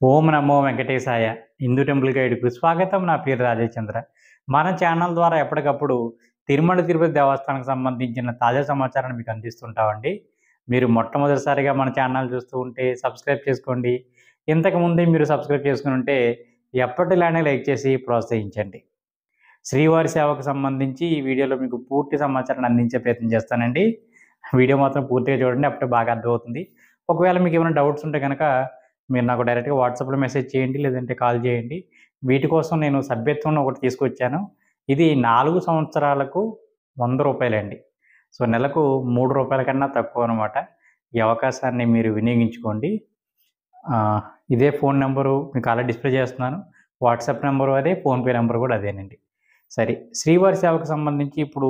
ఓం నమో వెంకటేశాయ. Hindu temple గైడ్‌కు స్వాగతం. నా పేరు రాజేష్ చంద్ర. మన ఛానల్ ద్వారా ఎప్పటికప్పుడు తిరుమల తిరుపతి దేవస్థానానికి సంబంధించిన తాజా సమాచారాన్ని మీకు అందిస్తుంటామండి. మీరు మొట్టమొదటిసారిగా మన ఛానల్ చూస్తూ ఉంటే సబ్స్క్రైబ్ చేసుకోండి. ఇంతకుముందే మీరు సబ్స్క్రైబ్ చేసుకొని ఉంటే ఎప్పటిలానే లైక్ చేసి ప్రోత్సహించండి. శ్రీవారి సేవకు సంబంధించి ఈ వీడియోలో మీకు పూర్తి సమాచారాన్ని అందించే ప్రయత్నం చేస్తానండి. వీడియో మాత్రం పూర్తిగా చూడండి, అప్పుడే బాగా అర్థమవుతుంది. ఒకవేళ మీకు ఏమైనా డౌట్స్ ఉంటే కనుక మీరు నాకు డైరెక్ట్‌గా వాట్సాప్‌లో మెసేజ్ చేయండి, లేదంటే కాల్ చేయండి. వీటి కోసం నేను సభ్యత్వం ఒకటి తీసుకొచ్చాను. ఇది 4 సంవత్సరాలకు రూ. 100 సో నెలకు రూ. 3 కన్నా తక్కువనమాట. ఈ అవకాశాన్ని మీరు వినియోగించుకోండి. ఇదే ఫోన్ నంబరు మీకు ఆల్రెడీ డిస్ప్లే చేస్తున్నాను. వాట్సాప్ నంబరు అదే, ఫోన్‌పే నంబర్ కూడా అదేనండి. సరే, శ్రీవారి సేవకు సంబంధించి ఇప్పుడు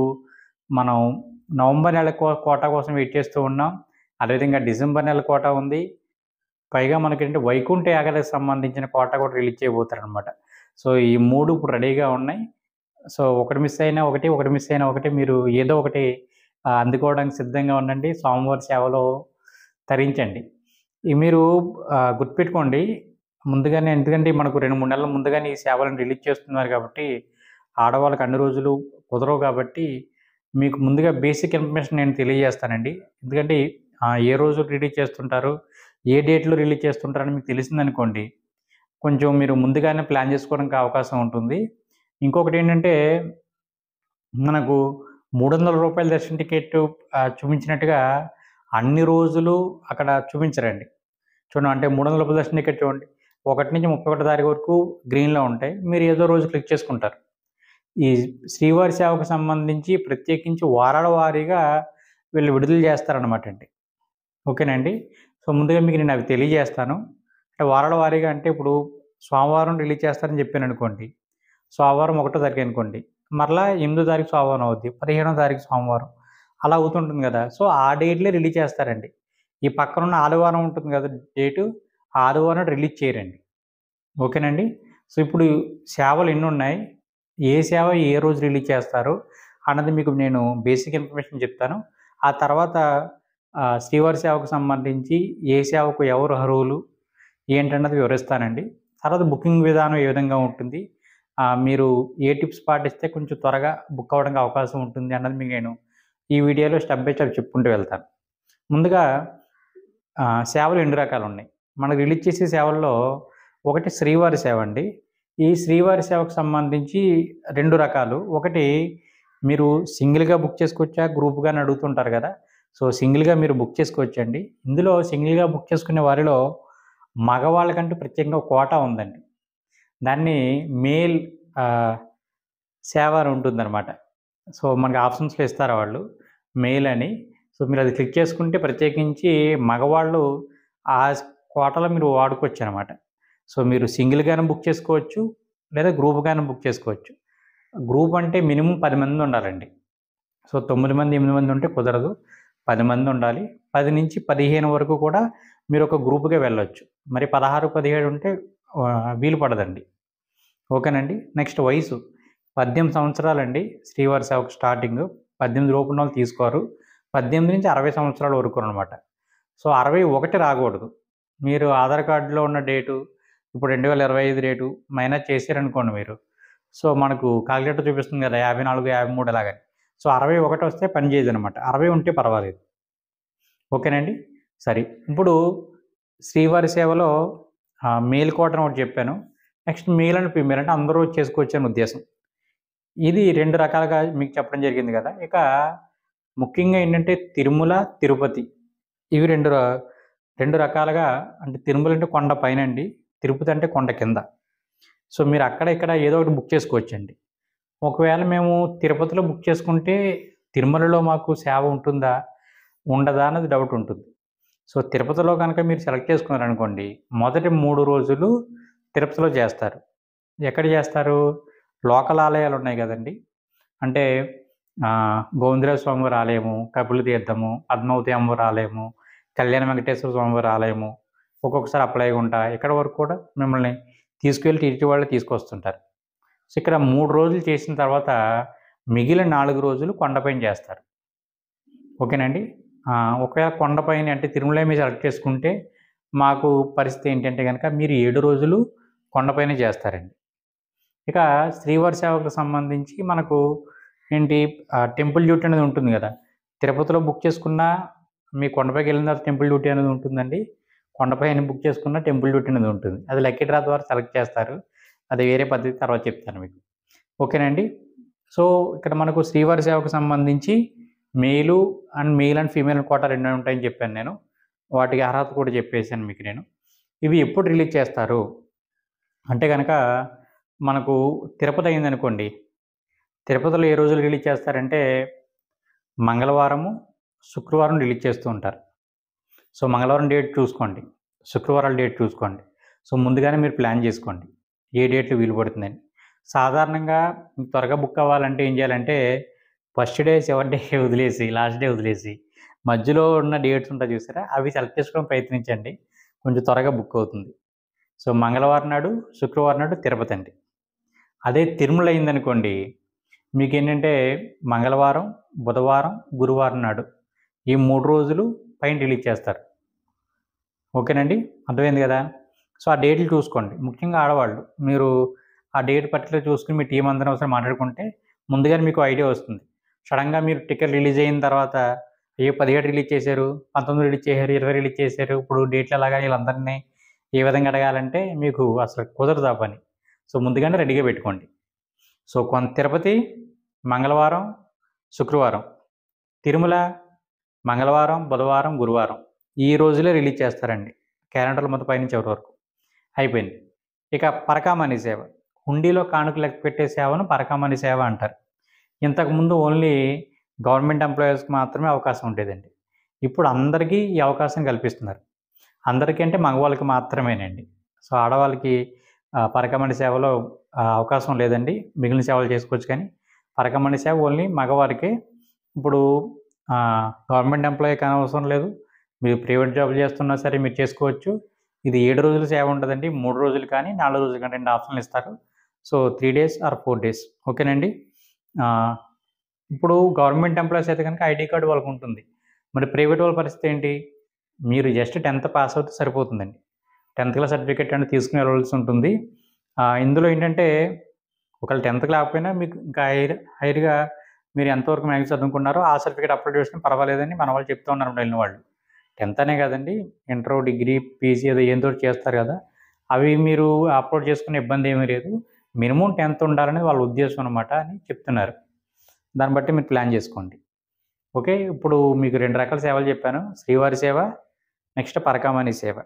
మనం నవంబర్ నెల కోటా కోసం వెయిట్ చేస్తూ ఉన్నాం. అదేవిధంగా డిసెంబర్ నెల కోటా ఉంది. పైగా మనకేంటంటే వైకుంఠ ఏకాదశికి సంబంధించిన కోటా కూడా రిలీజ్ చేయబోతారనమాట. సో ఈ 3 ఇప్పుడు రెడీగా ఉన్నాయి. సో ఒకటి మిస్ అయినా ఒకటి, ఒకటి మిస్ అయినా ఒకటి, మీరు ఏదో ఒకటి అందుకోవడానికి సిద్ధంగా ఉండండి. స్వామివారి సేవలో తరించండి. మీరు గుర్తుపెట్టుకోండి ముందుగానే, ఎందుకంటే మనకు 2, 3 నెలల ముందుగానే ఈ సేవలను రిలీజ్ చేస్తున్నారు కాబట్టి, ఆడవాళ్ళకి అన్ని రోజులు కుదరవు కాబట్టి మీకు ముందుగా బేసిక్ ఇన్ఫర్మేషన్ నేను తెలియజేస్తానండి. ఎందుకంటే ఏ రోజు రిలీజ్ చేస్తుంటారు, ఏ డేట్‌లో రిలీజ్ చేస్తుంటారని మీకు తెలిసిందనుకోండి, కొంచెం మీరు ముందుగానే ప్లాన్ చేసుకోవడానికి అవకాశం ఉంటుంది. ఇంకొకటేంటంటే, మనకు రూ. 300 దర్శన టికెట్ చూపించినట్టుగా అన్ని రోజులు అక్కడ చూపించరండి. చూడండి, అంటే రూ. 300 దర్శన టికెట్ చూడండి. 1 నుంచి 31 తారీఖు వరకు గ్రీన్‌లో ఉంటాయి. మీరు ఏదో రోజు క్లిక్ చేసుకుంటారు. ఈ శ్రీవారి సేవకు సంబంధించి ప్రత్యేకించి వారాల వారీగా వీళ్ళు విడుదల చేస్తారనమాట అండి. ఓకేనండి. సో ముందుగా మీకు నేను అవి తెలియజేస్తాను. అంటే వారాల వారీగా, అంటే ఇప్పుడు సోమవారం రిలీజ్ చేస్తారని చెప్పాననుకోండి. సోమవారం 1 తారీఖు అనుకోండి. మరలా 8 తారీఖు సోమవారం అవుద్ది. 15 తారీఖు సోమవారం. అలా అవుతుంటుంది కదా! సో ఆ డేట్‌లే రిలీజ్ చేస్తారండి. ఈ పక్కనున్న ఆదివారం ఉంటుంది కదా డేటు, ఆ ఆదివారం రిలీజ్ చేయరండి. ఓకేనండి. సో ఇప్పుడు సేవలు ఎన్నున్నాయి, ఏ సేవ ఏ రోజు రిలీజ్ చేస్తారు అన్నది మీకు నేను బేసిక్ ఇన్ఫర్మేషన్ చెప్తాను. ఆ తర్వాత శ్రీవారి సేవకు సంబంధించి ఏ సేవకు ఎవరు అర్హులు ఏంటన్నది వివరిస్తానండి. తర్వాత బుకింగ్ విధానం ఏ విధంగా ఉంటుంది, మీరు ఏ టిప్స్ పాటిస్తే కొంచెం త్వరగా బుక్ అవ్వడానికి అవకాశం ఉంటుంది అన్నది మీకు నేను ఈ వీడియోలో స్టెప్ బై స్టెప్ చెప్పుకుంటూ వెళ్తాను. ముందుగా సేవలు 2 రకాలున్నాయి. మనకు రిలీజ్ చేసే సేవల్లో ఒకటి శ్రీవారి సేవ అండి. ఈ శ్రీవారి సేవకు సంబంధించి 2 రకాలు. ఒకటి మీరు సింగిల్‌గా బుక్ చేసుకోవచ్చా, గ్రూప్‌గా అని అడుగుతుంటారు కదా! సో సింగిల్‌గా మీరు బుక్ చేసుకోవచ్చండి. ఇందులో సింగిల్‌గా బుక్ చేసుకునే వారిలో మగవాళ్ళకంటూ ప్రత్యేకంగా ఒక కోటా ఉందండి. దాన్ని మేల్ సేవ అని ఉంటుందనమాట. సో మనకు ఆప్షన్స్‌లో ఇస్తారు వాళ్ళు, మెయిల్ అని. సో మీరు అది క్లిక్ చేసుకుంటే ప్రత్యేకించి మగవాళ్ళు ఆ కోటాలో మీరు వాడుకోవచ్చనమాట. సో మీరు సింగిల్‌గాను బుక్ చేసుకోవచ్చు, లేదా గ్రూప్‌గాను బుక్ చేసుకోవచ్చు. గ్రూప్ అంటే మినిమమ్ 10 మంది ఉండాలండి. సో 9 మంది, 8 మంది ఉంటే కుదరదు. 10 మంది ఉండాలి. 10 నుంచి 15 వరకు కూడా మీరు ఒక గ్రూప్‌గా వెళ్ళొచ్చు. మరి 16, 17 ఉంటే వీలు పడదండి. ఓకేనండి. నెక్స్ట్ వయసు 18 సంవత్సరాలండి. శ్రీవారి సేవకు స్టార్టింగు 18 లోపు ఉన్నోళ్ళు తీసుకోరు. 18 నుంచి 60 సంవత్సరాల వరకు అనమాట. సో 61 రాకూడదు. మీరు ఆధార్ కార్డులో ఉన్న డేటు ఇప్పుడు 2025 డేటు మైనస్ చేశారనుకోండి మీరు. సో మనకు కాలిక్యులేటర్ చూపిస్తుంది కదా 54, 53 అలాగని. సో 61 వస్తే పని చేయదనమాట. 60 ఉంటే పర్వాలేదు. ఓకేనండి. సరే, ఇప్పుడు శ్రీవారి సేవలో మేల్ కోటాను ఒకటి చెప్పాను. నెక్స్ట్ మేల్ అండ్ ఫీమేల్, అంటే అందరూ చేసుకోవచ్చని ఉద్దేశం. ఇది 2 రకాలుగా మీకు చెప్పడం జరిగింది కదా! ఇక ముఖ్యంగా ఏంటంటే తిరుమల, తిరుపతి ఇవి 2 రకాలుగా, అంటే తిరుమల అంటే కొండ పైనండి. తిరుపతి అంటే కొండ కింద. సో మీరు అక్కడ ఇక్కడ ఏదో ఒకటి బుక్ చేసుకోవచ్చండి. ఒకవేళ మేము తిరుపతిలో బుక్ చేసుకుంటే తిరుమలలో మాకు సేవ ఉంటుందా, ఉండదా అన్నది డౌట్ ఉంటుంది. సో తిరుపతిలో కనుక మీరు సెలెక్ట్ చేసుకున్నారనుకోండి, మొదటి 3 రోజులు తిరుపతిలో చేస్తారు. ఎక్కడ చేస్తారు? లోకల్ ఆలయాలు ఉన్నాయి కదండీ! అంటే గోవిందరాజ స్వామివారి ఆలయము, కపిల తీర్థము, పద్మావతి అమ్మవారి ఆలయము, కళ్యాణ వెంకటేశ్వర స్వామివారి ఆలయము, ఒక్కొక్కసారి అప్పలాయగుంట, ఇక్కడ వరకు కూడా మిమ్మల్ని తీసుకెళ్ళి టీటీ వాళ్ళే తీసుకొస్తుంటారు. సో ఇక్కడ 3 రోజులు చేసిన తర్వాత మిగిలిన 4 రోజులు కొండపైన చేస్తారు. ఓకేనండి. ఒకవేళ కొండపైన అంటే తిరుమల మీరు సెలెక్ట్ చేసుకుంటే మాకు పరిస్థితి ఏంటంటే కనుక మీరు 7 రోజులు కొండపైనే చేస్తారండి. ఇక శ్రీవారి సేవకు సంబంధించి మనకు ఏంటి టెంపుల్ డ్యూటీ అనేది ఉంటుంది కదా! తిరుపతిలో బుక్ చేసుకున్నా మీ కొండపైకి వెళ్ళిన తర్వాత టెంపుల్ డ్యూటీ అనేది ఉంటుందండి. కొండపైన బుక్ చేసుకున్న టెంపుల్ డ్యూటీ అనేది ఉంటుంది. అది లక్కీ డ్రా ద్వారా సెలెక్ట్ చేస్తారు. అది వేరే పద్ధతి తర్వాత చెప్తాను మీకు. ఓకేనండి. సో, ఇక్కడ మనకు శ్రీవారి సేవకు సంబంధించి మెయిల్ అండ్ ఫీమేల్ కోటా 2 ఉంటాయని చెప్పాను నేను. వాటికి అర్హత కూడా చెప్పేసాను మీకు నేను. ఇవి ఎప్పుడు రిలీజ్ చేస్తారు అంటే గనక మనకు తిరుపతి అయిందనుకోండి. తిరుపతిలో ఏ రోజులు రిలీజ్ చేస్తారంటే మంగళవారము, శుక్రవారం రిలీజ్ చేస్తూ ఉంటారు. సో, మంగళవారం డేట్ చూసుకోండి. శుక్రవారాల డేట్ చూసుకోండి. సో, ముందుగానే మీరు ప్లాన్ చేసుకోండి. ఏ డేట్‌లో వీలు పడుతుందని. సాధారణంగా మీకు త్వరగా బుక్ అవ్వాలంటే ఏం చేయాలంటే ఫస్ట్ డే, సెవెంత్ డే వదిలేసి, లాస్ట్ డే వదిలేసి మధ్యలో ఉన్న డేట్స్ ఉంటాయి చూసారా? అవి సెలెక్ట్ చేసుకోవడం ప్రయత్నించండి. కొంచెం త్వరగా బుక్ అవుతుంది. సో, మంగళవారం నాడు, శుక్రవారం నాడు తిరుపతి అండి. అదే తిరుమల అయిందనుకోండి, మీకేంటంటే మంగళవారం, బుధవారం, గురువారం నాడు ఈ 3 రోజులు పైన రిలీజ్ చేస్తారు. ఓకేనండి. అర్థమైంది కదా! సో, ఆ డేట్లు చూసుకోండి. ముఖ్యంగా ఆడవాళ్ళు. మీరు ఆ డేట్ పర్టిక్యులర్ చూసుకొని మీ టీమ్ అందరం ఒకసారి మాట్లాడుకుంటే ముందుగానే మీకు ఐడియా వస్తుంది. సడెన్‌గా మీరు టికెట్ రిలీజ్ అయిన తర్వాత అయ్యో! 17 రిలీజ్ చేశారు, 19 రిలీజ్ చేశారు, 20 రిలీజ్ చేశారు. ఇప్పుడు డేట్లు ఎలాగా వీళ్ళందరిని ఏ విధంగా అడగాలంటే మీకు అసలు కుదరదు ఆ పని. సో, ముందుగానే రెడీగా పెట్టుకోండి. సో, తిరుపతి మంగళవారం, శుక్రవారం. తిరుమల మంగళవారం, బుధవారం, గురువారం. ఈ రోజులే రిలీజ్ చేస్తారండి. క్యాలెండర్‌లో మొత్తం పైనుంచి చివరి వరకు. అయిపోయింది. ఇక పరకామణి సేవ. హుండీలో కానుకలు లెక్క పెట్టే సేవను పరకామణి సేవ అంటారు. ఇంతకుముందు ఓన్లీ గవర్నమెంట్ ఎంప్లాయీస్‌కి మాత్రమే అవకాశం ఉండేదండి. ఇప్పుడు అందరికీ ఈ అవకాశం కల్పిస్తున్నారు. అందరికీ అంటే మగవాళ్ళకి మాత్రమేనండి. సో, ఆడవాళ్ళకి పరకామణి సేవలో అవకాశం లేదండి. మిగిలిన సేవలు చేసుకోవచ్చు కానీ పరకామణి సేవ ఓన్లీ మగవారికే. ఇప్పుడు గవర్నమెంట్ ఎంప్లాయీ కానవసరం లేదు. మీరు ప్రైవేట్ జాబ్ చేస్తున్నా సరే మీరు చేసుకోవచ్చు. ఇది 7 రోజుల సేవ ఉండదండి. 3 రోజులు కానీ, 4 రోజులు కానీ 2 ఆప్షన్లు ఇస్తారు. So, 3 days or 4 days. ఓకేనండి. ఇప్పుడు గవర్నమెంట్ ఎంప్లాయీస్ అయితే కనుక ఐడీ కార్డ్ వాళ్ళకుంటుంది. మరి ప్రైవేట్ వాళ్ళ పరిస్థితి ఏంటి? మీరు జస్ట్ 10th పాస్ అవుతే సరిపోతుందండి. 10th క్లాస్ సర్టిఫికేట్ అనేది తీసుకుని వెళ్ళవలసి ఉంటుంది. ఇందులో ఏంటంటే ఒకవేళ 10th లేకపోయినా మీకు ఇంకా హైర్‌గా మీరు ఎంతవరకు మ్యాథ్స్ చదువుకున్నారో ఆ సర్టిఫికేట్ అప్లోడ్ చేసుకుని పర్వాలేదని మన వాళ్ళు చెప్తూ ఉన్నారు వెళ్ళిన వాళ్ళు. 10th అనే కాదండి, ఇంటర్, డిగ్రీ, పీజీ ఏదో ఏంతోటి చేస్తారు కదా! అవి మీరు అప్లోడ్ చేసుకునే ఇబ్బంది ఏమీ లేదు. మినిమమ్ 10th ఉండాలనేది వాళ్ళ ఉద్దేశం అనమాట అని చెప్తున్నారు. దాన్ని బట్టి మీరు ప్లాన్ చేసుకోండి. ఓకే. ఇప్పుడు మీకు 2 రకాల సేవలు చెప్పాను. శ్రీవారి సేవ, నెక్స్ట్ పరకామణి సేవ.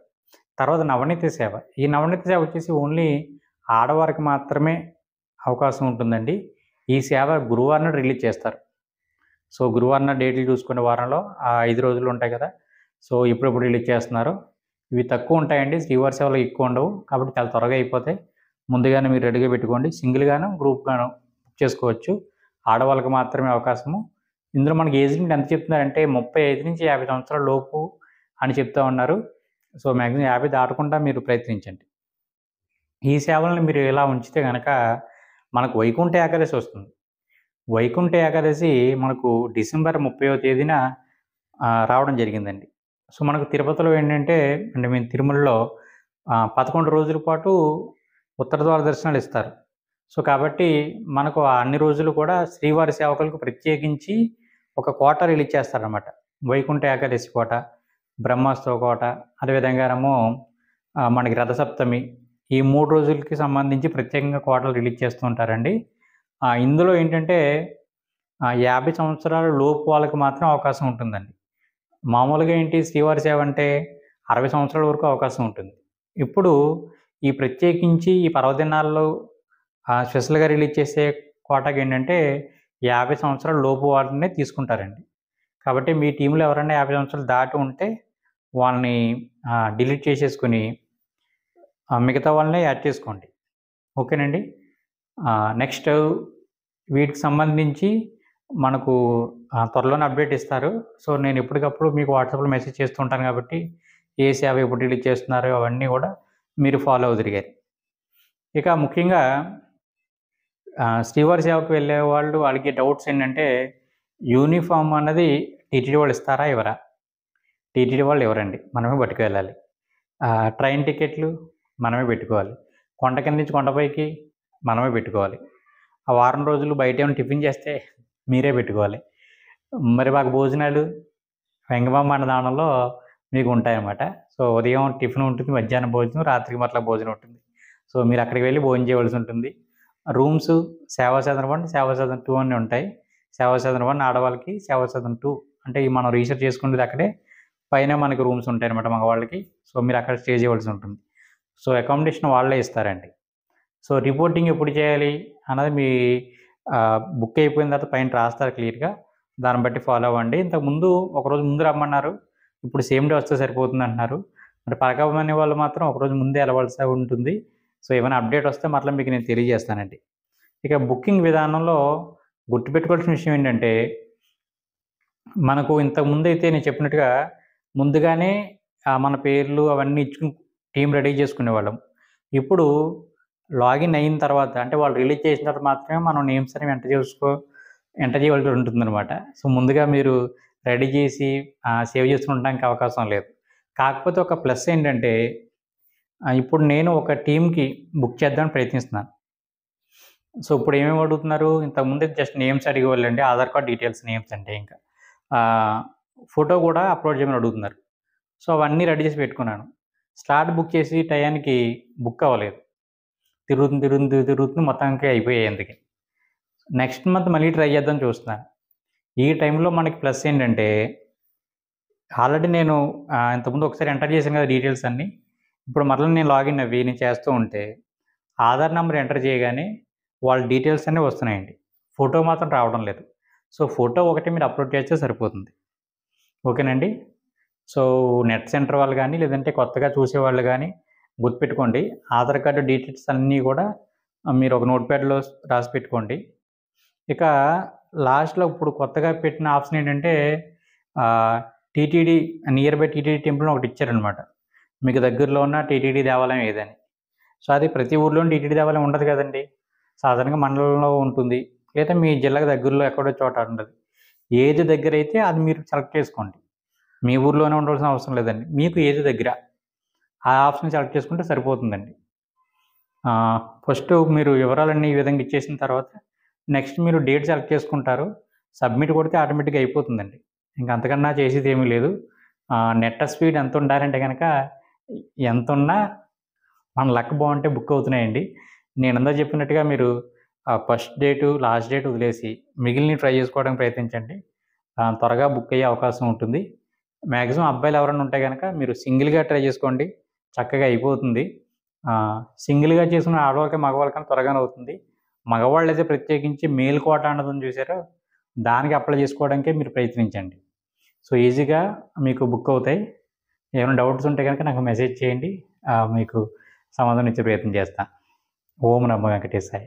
తర్వాత నవనీత సేవ. ఈ నవనీత సేవ వచ్చేసి ఓన్లీ ఆడవారికి మాత్రమే అవకాశం ఉంటుందండి. ఈ సేవ గురువారం నాడు రిలీజ్ చేస్తారు. సో, గురువారం నాడు డేట్లు చూసుకునే వారంలో 5 రోజులు ఉంటాయి కదా! సో, ఎప్పుడెప్పుడు రిలీజ్ చేస్తున్నారో ఇవి తక్కువ ఉంటాయండి. శ్రీవారి సేవలు ఎక్కువ ఉండవు. కాబట్టి చాలా త్వరగా అయిపోతాయి. ముందుగానే మీరు రెడీగా పెట్టుకోండి. సింగిల్‌గాను, గ్రూప్‌గాను బుక్ చేసుకోవచ్చు. ఆడవాళ్ళకి మాత్రమే అవకాశము. ఇందులో మనకి ఏజ్ లిమిట్ ఎంత చెప్తున్నారంటే 35-50 సంవత్సరాల లోపు అని చెప్తా ఉన్నారు. సో, మాక్సిమం 50 దాటకుండా మీరు ప్రయత్నించండి. ఈ సేవలను మీరు ఇలా ఉంచితే గనక మనకు వైకుంఠ ఏకాదశి వస్తుంది. వైకుంఠ ఏకాదశి మనకు డిసెంబర్ 30వ తేదీన రావడం జరిగిందండి. సో, మనకు తిరుపతిలో ఏంటంటే మేము తిరుమలలో 11 రోజుల పాటు ఉత్తర ద్వార దర్శనాలు ఇస్తారు. సో, కాబట్టి మనకు అన్ని రోజులు కూడా శ్రీవారి సేవకులకు ప్రత్యేకించి ఒక కోట రిలీజ్ చేస్తారనమాట. వైకుంఠ ఏకాదశి కోట, బ్రహ్మోత్సవ కోట, అదేవిధంగానేమో మనకి రథసప్తమి ఈ 3 రోజులకి సంబంధించి ప్రత్యేకంగా కోటలు రిలీజ్ చేస్తూ ఉంటారండి. ఇందులో ఏంటంటే 50 సంవత్సరాల లోపు వాళ్ళకి మాత్రం అవకాశం ఉంటుందండి. మామూలుగా ఏంటి శ్రీవారి సేవ అంటే 60 సంవత్సరాల వరకు అవకాశం ఉంటుంది. ఇప్పుడు ఈ ప్రత్యేకించి ఈ పర్వదినాల్లో స్పెషల్‌గా రిలీజ్ చేసే కోటాకి ఏంటంటే 50 సంవత్సరాల లోపు వాళ్ళనే తీసుకుంటారండి. కాబట్టి మీ టీమ్‌లో ఎవరైనా 50 సంవత్సరాలు దాటి ఉంటే వాళ్ళని డిలీట్ చేసేసుకొని మిగతా వాళ్ళని యాడ్ చేసుకోండి. ఓకేనండి. నెక్స్ట్ వీటికి సంబంధించి మనకు త్వరలోనే అప్డేట్ ఇస్తారు. సో, నేను ఎప్పటికప్పుడు మీకు వాట్సాప్‌లో మెసేజ్ చేస్తూ ఉంటాను కాబట్టి ఏ సేవ ఎప్పుడు రిలీజ్ చేస్తున్నారో అవన్నీ కూడా మీరు ఫాలో అవుదురుగాని. ఇక ముఖ్యంగా శ్రీవారి సేవకు వెళ్ళే వాళ్ళు అడిగే డౌట్స్ ఏంటంటే యూనిఫామ్ అన్నది టీటీడీ వాళ్ళు ఇస్తారా? ఇవ్వరా? టీటీడీ వాళ్ళు ఇవ్వరండి. మనమే పట్టుకెళ్ళాలి. ట్రైన్ టికెట్లు మనమే పెట్టుకోవాలి. కొండ కింద నుంచి కొండపైకి మనమే పెట్టుకోవాలి. ఆ వారం రోజులు బయట ఏమైనా టిఫిన్ చేస్తే మీరే పెట్టుకోవాలి. మరి మాకు భోజనాలు వెంగమాంబ అన్నదానంలో మీకు ఉంటాయన్నమాట. సో, ఉదయం టిఫిన్ ఉంటుంది, మధ్యాహ్నం భోజనం, రాత్రికి మరలా భోజనం ఉంటుంది. సో, మీరు అక్కడికి వెళ్లి భోజనం చేయవలసి ఉంటుంది. రూమ్స్ సేవా సదన్ 1, సేవా సదన్ 2 అని ఉంటాయి. సేవా సదన్ 1 ఆడవాళ్ళకి, సేవా సదన్ 2 అంటే మనం రీసెర్చ్ చేసుకునేది అక్కడే. పైన మనకు రూమ్స్ ఉంటాయన్నమాట మగవాళ్ళకి. సో, మీరు అక్కడ స్టే చేయవలసి ఉంటుంది. సో, అకామిడేషన్ వాళ్ళే ఇస్తారండి. సో, రిపోర్టింగ్ ఎప్పుడు చేయాలి అన్నది మీ బుక్ అయిపోయిన తర్వాత పైన రాస్తారు క్లియర్‌గా. దాన్ని బట్టి ఫాలో అవ్వండి. ఇంతకుముందు ఒకరోజు ముందు రమ్మన్నారు. ఇప్పుడు సేమ్ డే వస్తే సరిపోతుందంటున్నారు. మరి పరకమనే వాళ్ళు మాత్రం ఒకరోజు ముందే ఎళ్ళవలసి ఉంటుంది. సో, ఏమైనా అప్డేట్ వస్తే మరలా మీకు నేను తెలియజేస్తానండి. ఇక బుకింగ్ విధానంలో గుర్తుపెట్టుకోవాల్సిన విషయం ఏంటంటే, మనకు ఇంతకుముందైతే నేను చెప్పినట్టుగా ముందుగానే మన పేర్లు అవన్నీ ఇచ్చుకుని టీమ్ రెడీ చేసుకునేవాళ్ళం. ఇప్పుడు లాగిన్ అయిన తర్వాత అంటే వాళ్ళు రిలీజ్ చేసిన తర్వాత మాత్రమే మనం నేమ్స్ అనేవి ఎంటర్ చేయవలసి ఉంటుందనమాట. సో, ముందుగా మీరు రెడీ చేసి సేవ్ చేసుకుంటానికి అవకాశం లేదు. కాకపోతే ఒక ప్లస్ ఏంటంటే ఇప్పుడు నేను ఒక టీమ్‌కి బుక్ చేద్దామని ప్రయత్నిస్తున్నాను. సో, ఇప్పుడు ఏమేమి అడుగుతున్నారు? ఇంతకుముందు జస్ట్ నేమ్స్ అడిగేవాళ్ళండి. ఆధార్ కార్డ్ డీటెయిల్స్ నేమ్స్ అంటే ఇంకా. ఫోటో కూడా అప్‌లోడ్ చేయమని అడుగుతున్నారు. సో, అవన్నీ రెడీ చేసి పెట్టుకున్నాను. స్లాట్ బుక్ చేసి టయానికి బుక్ అవ్వలేదు. తిరుగుతుంది మొత్తానికి అయిపోయాయి అందుకే. నెక్స్ట్ మంత్ మళ్ళీ ట్రై చేద్దామని చూస్తున్నాను. ఈ టైంలో మనకి ప్లస్ ఏంటంటే, ఆల్రెడీ నేను ఇంతకుముందు ఒకసారి ఎంటర్ చేశాను కదా డీటెయిల్స్ అన్నీ. ఇప్పుడు మరలా నేను లాగిన్ అవ్వి నేను చేస్తూ ఉంటే, ఆధార్ నంబర్ ఎంటర్ చేయగానే వాళ్ళ డీటెయిల్స్ అన్నీ వస్తున్నాయండి. ఫోటో మాత్రం రావడం లేదు. సో, ఫోటో ఒకటి మీరు అప్‌లోడ్ చేస్తే సరిపోతుంది. ఓకేనండి. సో, నెట్ సెంటర్ వాళ్ళు గానీ, లేదంటే కొత్తగా చూసేవాళ్ళు గానీ గుర్తుపెట్టుకోండి. ఆధార్ కార్డ్ డీటెయిల్స్ అన్నీ కూడా మీరు ఒక నోట్‌ప్యాడ్‌లో రాసి పెట్టుకోండి. ఇక లాస్ట్‌లో ఇప్పుడు కొత్తగా పెట్టిన ఆప్షన్ ఏంటంటే TTD near by TTD temple అని ఒకటి ఇచ్చారనమాట. మీకు దగ్గరలో ఉన్న టీటీడీ దేవాలయం ఏదని. సో, అది ప్రతి ఊర్లోని టీటీడీ దేవాలయం ఉండదు కదండీ. సాధారణంగా మండలంలో ఉంటుంది. లేదా మీ జిల్లాకు దగ్గరలో ఎక్కడో చోట ఉండదు. ఏది దగ్గరైతే అది మీరు సెలెక్ట్ చేసుకోండి. మీ ఊర్లోనే ఉండవలసిన అవసరం లేదండి. మీకు ఏది దగ్గర ఆ ఆప్షన్ సెలెక్ట్ చేసుకుంటే సరిపోతుందండి. ఫస్ట్ మీరు వివరాలన్నీ ఈ విధంగా ఇచ్చేసిన తర్వాత నెక్స్ట్ మీరు డేట్ సెలెక్ట్ చేసుకుంటారు. సబ్మిట్ కొడితే ఆటోమేటిక్‌గా అయిపోతుందండి. ఇంక అంతకన్నా చేసేదేమీ లేదు. నెట్ స్పీడ్ ఎంత ఉండాలంటే గనక ఎంతున్నా మన లక్ బావుంటే బుక్ అవుతున్నాయండి. నేను ఇందాక చెప్పినట్టుగా మీరు ఫస్ట్ డేటు, లాస్ట్ డేట్ వదిలేసి మిగిలినవి ట్రై చేసుకోవడానికి ప్రయత్నించండి. త్వరగా బుక్ అయ్యే అవకాశం ఉంటుంది. మాక్సిమం అబ్బాయిలు ఎవరైనా ఉంటే గనక మీరు సింగిల్‌గా ట్రై చేసుకోండి. చక్కగా అయిపోతుంది. సింగిల్‌గా చేసుకున్న ఆడవాళ్ళకి, మగవాళ్ళకన్నా త్వరగానే అవుతుంది. మగవాళ్ళైతే ప్రత్యేకించి మెయిల్ కోటా అన్నది ఉంది చూసారా? దానికి అప్లై చేసుకోవడానికే మీరు ప్రయత్నించండి. సో, ఈజీగా మీకు బుక్ అవుతాయి. ఏమైనా డౌట్స్ ఉంటే గనక నాకు మెసేజ్ చేయండి. మీకు సమాధానం ఇచ్చే ప్రయత్నం చేస్తా. ఓం నమో వెంకటేశాయ.